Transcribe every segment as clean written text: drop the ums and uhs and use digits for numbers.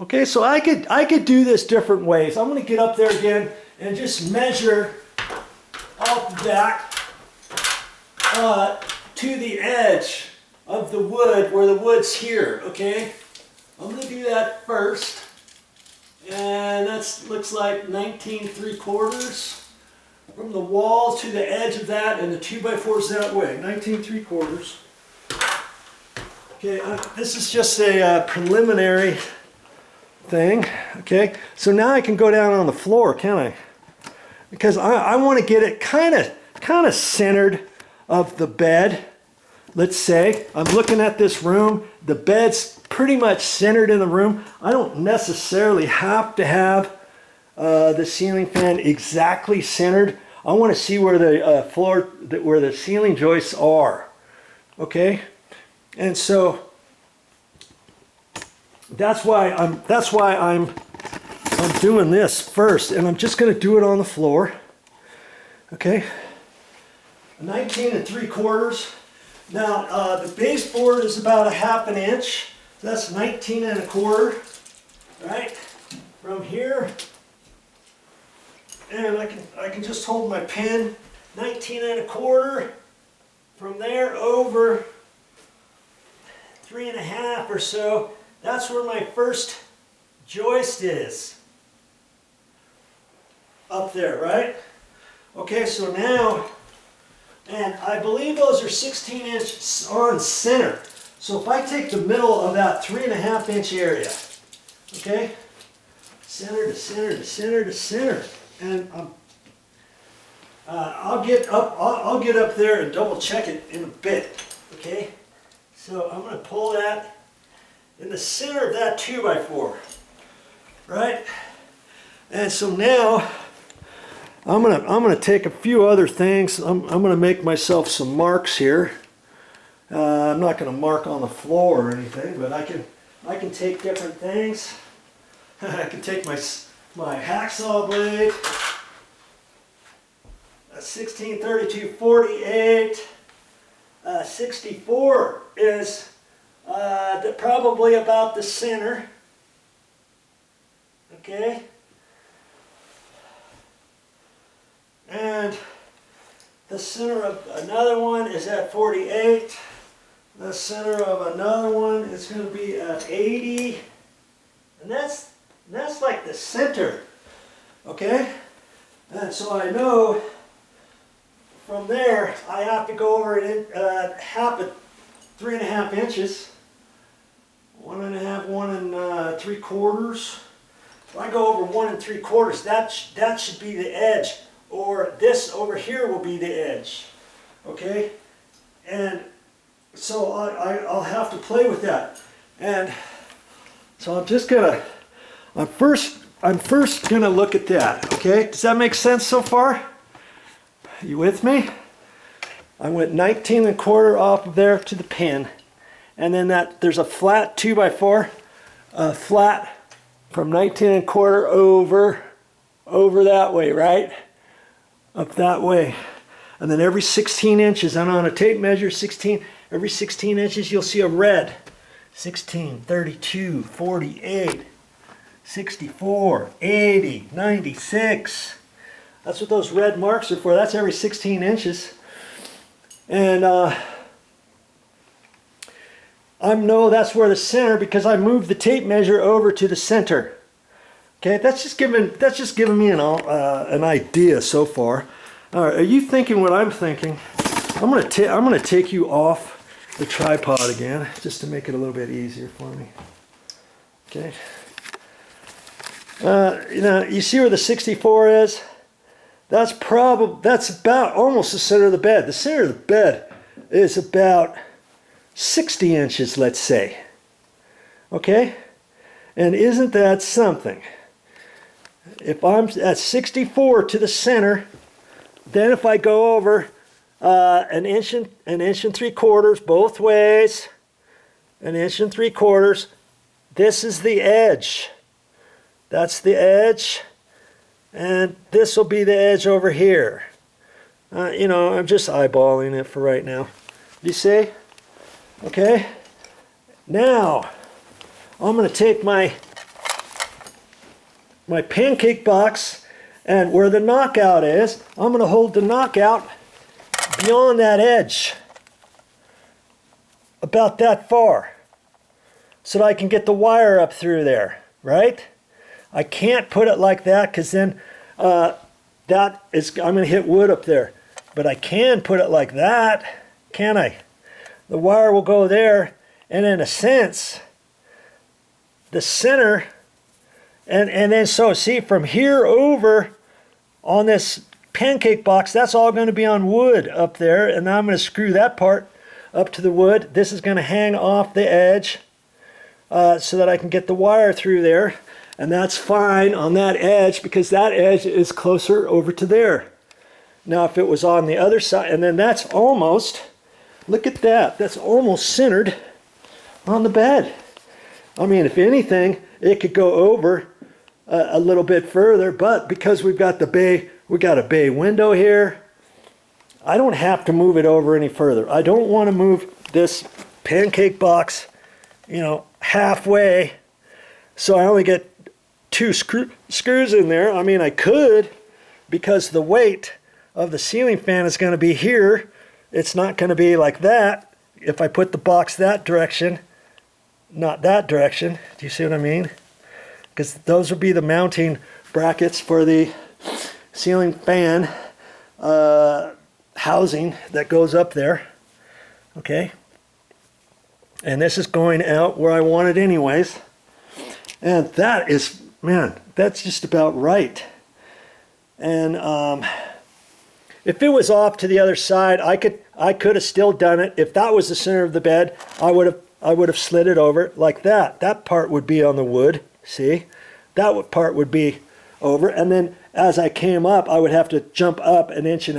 Okay, so I could do this different ways. I'm going to get up there again and just measure off the back to the edge of the wood where the wood's here. Okay, I'm going to do that first, and that looks like 19 3/4 from the wall to the edge of that, and the 2x4's that way. 19 3/4. Okay, this is just a preliminary thing. Okay, so now I can go down on the floor, can't I? Because I want to get it kind of centered of the bed. Let's say I'm looking at this room. The bed's pretty much centered in the room. I don't necessarily have to have the ceiling fan exactly centered. I want to see where the where the ceiling joists are. Okay, and so that's why I'm doing this first, and I'm just going to do it on the floor. Okay, 19 3/4. Now the baseboard is about a 1/2 inch. That's 19 1/4. Right from here, and I can just hold my pin 19 1/4 from there over 3 1/2 or so. That's where my first joist is. Up there, right? Okay, so now, and I believe those are 16 inch on center. So if I take the middle of that 3 1/2 inch area, okay, center to center to center to center, and I'll get up there and double check it in a bit. Okay, so I'm going to pull that in the center of that 2x4, right? And so now I'm gonna take a few other things. I'm gonna make myself some marks here. I'm not gonna mark on the floor or anything, but I can take different things. I can take my hacksaw blade. A 16, 32, 48. 64 is probably about the center. Okay. And the center of another one is at 48. The center of another one is going to be at 80. And that's like the center. Okay? And so I know from there I have to go over it 3 1/2 inches. 1 1/2, 1 3/4. If I go over 1 3/4, that should be the edge. Or this over here will be the edge, okay? And so I'll have to play with that. And so I'm first gonna look at that, okay? Does that make sense so far? You with me? I went 19 1/4 off of there to the pin, and then there's a flat 2x4, flat from 19 1/4 over that way, right? Up that way, and then every 16 inches, I'm on a tape measure, 16, every 16 inches you'll see a red. 16, 32, 48, 64, 80, 96. That's what those red marks are for. That's every 16 inches. And I know that's where the center, because I moved the tape measure over to the center. Okay, that's just giving me an idea so far. All right, are you thinking what I'm thinking? I'm gonna take you off the tripod again, just to make it a little bit easier for me. Okay. You see where the 64 is? That's about almost the center of the bed. The center of the bed is about 60 inches, let's say. Okay, and isn't that something? If I'm at 64 to the center, then if I go over an inch and 3/4 both ways, an inch and 3/4, this is the edge. That's the edge, and this will be the edge over here. I'm just eyeballing it for right now. You see? Okay. Now I'm going to take my my pancake box, and where the knockout is, I'm going to hold the knockout beyond that edge, about that far, so that I can get the wire up through there, right? I can't put it like that because then I'm going to hit wood up there. But I can put it like that, can I? The wire will go there, and in a sense, the center, and then so see from here over on this pancake box, that's all going to be on wood up there, and now I'm going to screw that part up to the wood. This is going to hang off the edge so that I can get the wire through there, and that's fine on that edge because that edge is closer over to there. Now if it was on the other side, and then that's almost, look at that, that's almost centered on the bed. I mean, if anything, it could go over a little bit further, but because we've got a bay window here, I don't have to move it over any further. I don't want to move this pancake box, you know, halfway, so I only get 2 screws in there. I mean, I could, because the weight of the ceiling fan is going to be here. It's not going to be like that if I put the box that direction, not that direction. Do you see what I mean? Because those would be the mounting brackets for the ceiling fan housing that goes up there. Okay, and this is going out where I want it anyways, and that is, man, that's just about right. And if it was off to the other side, I could have still done it. If that was the center of the bed, I would have slid it over like that. That part would be on the wood. See, that part would be over, and then as I came up, I would have to jump up 1.5 inches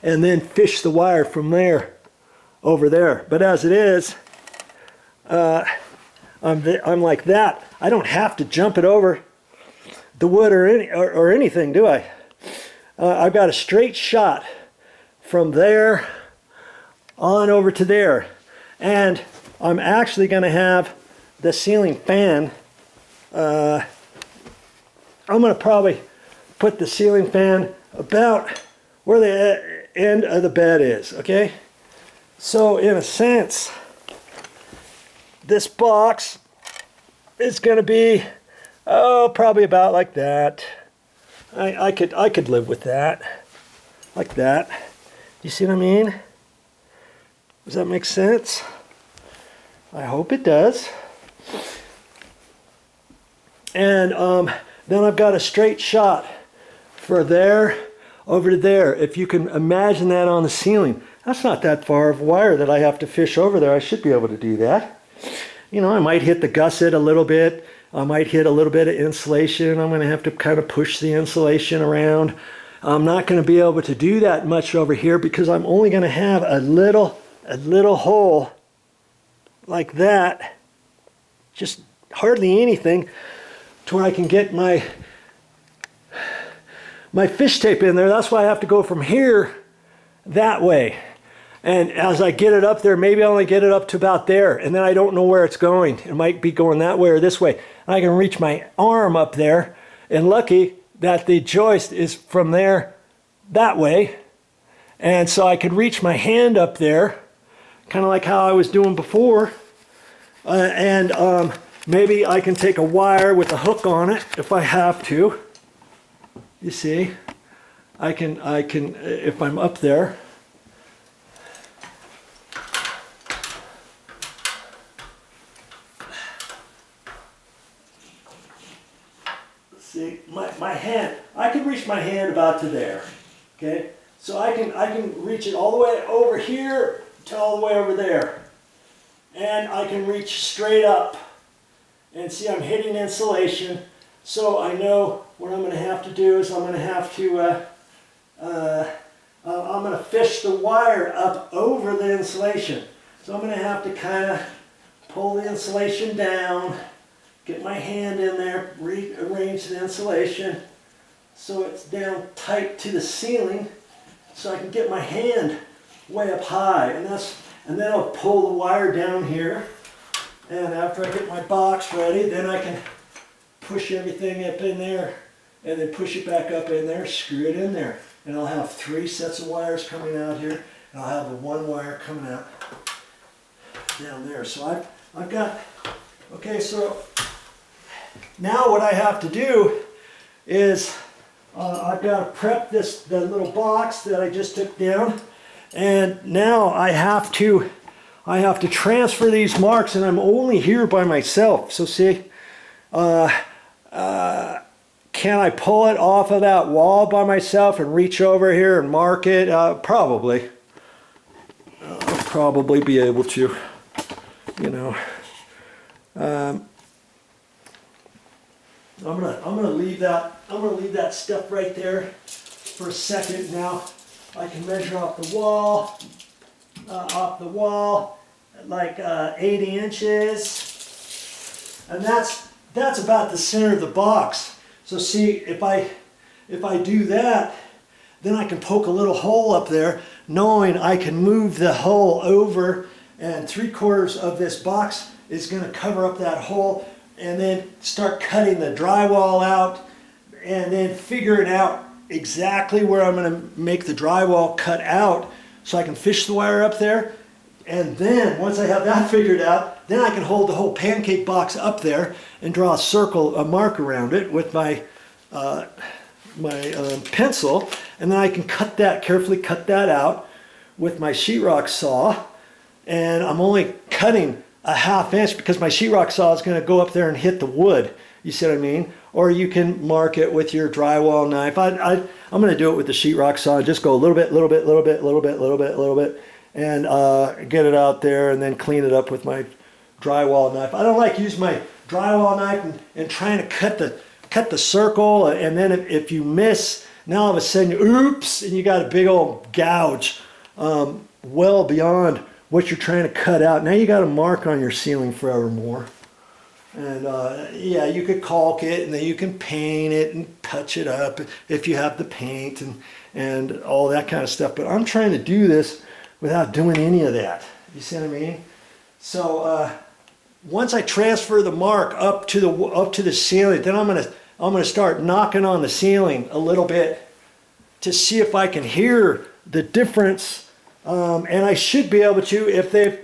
and then fish the wire from there over there. But as it is, I'm like that. I don't have to jump it over the wood or anything, do I? I've got a straight shot from there on over to there, and I'm actually going to have the ceiling fan. I'm going to probably put the ceiling fan about where the end of the bed is, okay? So in a sense, this box is going to be, oh, probably about like that. I could live with that, like that. You see what I mean? Does that make sense? I hope it does. And then I've got a straight shot for there over to there. If you can imagine that on the ceiling, that's not that far of wire that I have to fish over there. I should be able to do that. You know, I might hit the gusset a little bit. I might hit a little bit of insulation. I'm going to have to kind of push the insulation around. I'm not going to be able to do that much over here because I'm only going to have a little hole like that, just hardly anything, to where I can get my fish tape in there. That's why I have to go from here that way. And as I get it up there, maybe I only get it up to about there, and then I don't know where it's going. It might be going that way or this way. And I can reach my arm up there, and lucky that the joist is from there that way. And so I could reach my hand up there, kind of like how I was doing before. Maybe I can take a wire with a hook on it if I have to. You see, I can if I'm up there. See, my hand, I can reach my hand about to there, okay? So I can reach it all the way over here to all the way over there. And I can reach straight up. And see, I'm hitting insulation, so I know what I'm going to have to do is I'm going to have to, I'm going to fish the wire up over the insulation. So I'm going to have to kind of pull the insulation down, get my hand in there, rearrange the insulation so it's down tight to the ceiling, so I can get my hand way up high, and then I'll pull the wire down here, and after I get my box ready, then I can push everything up in there, and then push it back up in there, screw it in there. And I'll have 3 sets of wires coming out here, and I'll have the 1 wire coming out down there. So I've got, okay, so now what I have to do is I've got to prep the little box that I just took down, and now I have to transfer these marks, and I'm only here by myself. So see, can I pull it off of that wall by myself and reach over here and mark it? Probably. I'll probably be able to, you know. I'm gonna leave that stuff right there for a second. Now I can measure off the wall, like 80 inches, and that's about the center of the box. So see, if I do that, then I can poke a little hole up there, knowing I can move the hole over, and 3/4 of this box is going to cover up that hole, and then start cutting the drywall out, and then figuring out exactly where I'm going to make the drywall cut out, so I can fish the wire up there. And then once I have that figured out, then I can hold the whole pancake box up there and draw a mark around it with my pencil, and then I can carefully cut that out with my sheetrock saw. And I'm only cutting a 1/2 inch because my sheetrock saw is going to go up there and hit the wood. You see what I mean? Or you can mark it with your drywall knife. I'm going to do it with the sheetrock saw. Just go a little bit, and get it out there, and then clean it up with my drywall knife. I don't like using my drywall knife and trying to cut the circle, and then if you miss, now all of a sudden, oops, and you got a big old gouge well beyond what you're trying to cut out. Now you got a mark on your ceiling forevermore. And yeah, you could caulk it, and then you can paint it and touch it up if you have the paint and all that kind of stuff. But I'm trying to do this without doing any of that. You see what I mean? So once I transfer the mark up to the ceiling, then I'm gonna start knocking on the ceiling a little bit to see if I can hear the difference. And I should be able to, if they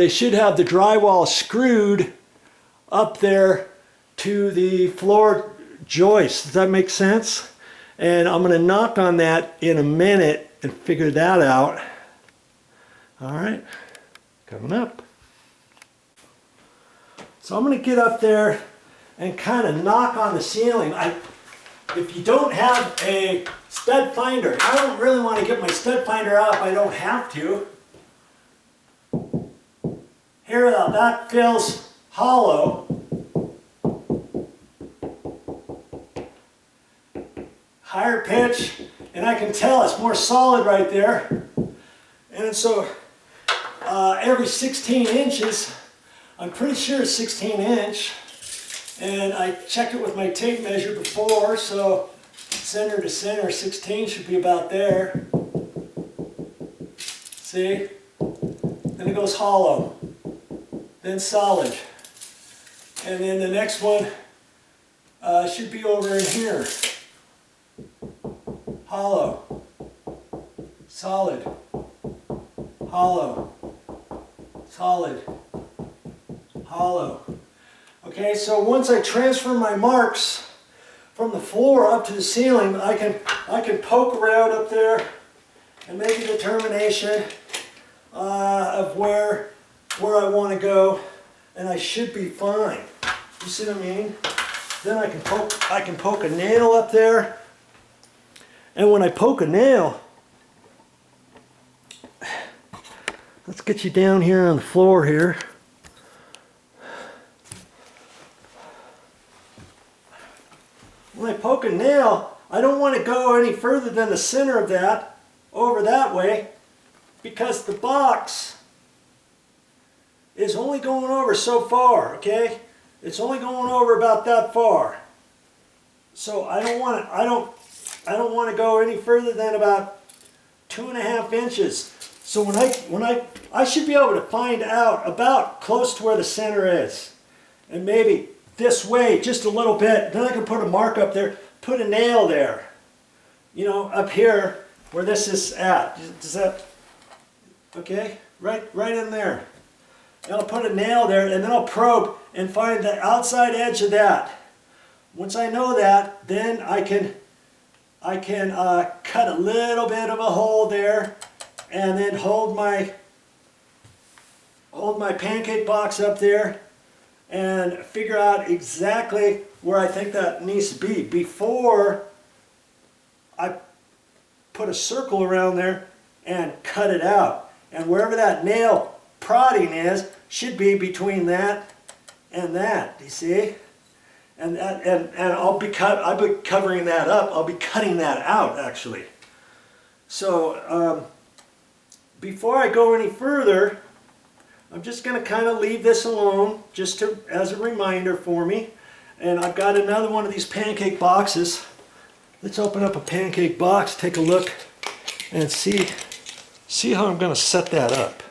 should have the drywall screwed up there to the floor joist. Does that make sense? And I'm going to knock on that in a minute and figure that out. All right, coming up. So I'm going to get up there and kind of knock on the ceiling. If you don't have a stud finder, I don't really want to get my stud finder out if I don't have to. Here, that feels hollow. Higher pitch, and I can tell it's more solid right there. And so every 16 inches, I'm pretty sure it's 16 inch, and I checked it with my tape measure before, so center to center, 16 should be about there. See? Then it goes hollow, then solid, and then the next one should be over in here. Hollow, solid, hollow, solid, hollow. Okay, so once I transfer my marks from the floor up to the ceiling, I can poke around up there and make a determination of where I want to go, and I should be fine. You see what I mean? Then I can poke a nail up there. And when I poke a nail, let's get you down here on the floor here. When I poke a nail, I don't want to go any further than the center of that, over that way, because the box is only going over so far, okay? It's only going over about that far. So I don't want to go any further than about 2.5 inches. So when I should be able to find out about close to where the center is. and maybe this way just a little bit. Then I can put a mark up there, put a nail there, you know, up here where this is at. Does that, okay, right in there. And I'll put a nail there, and then I'll probe and find the outside edge of that. Once I know that, then I can cut a little bit of a hole there, and then hold my pancake box up there and figure out exactly where I think that needs to be before I put a circle around there and cut it out. And wherever that nail prodding is should be between that and that, you see? And I'll be covering that up. I'll be cutting that out, actually. So before I go any further, I'm just going to kind of leave this alone, just as a reminder for me. And I've got another one of these pancake boxes. Let's open up a pancake box, take a look, and see how I'm going to set that up.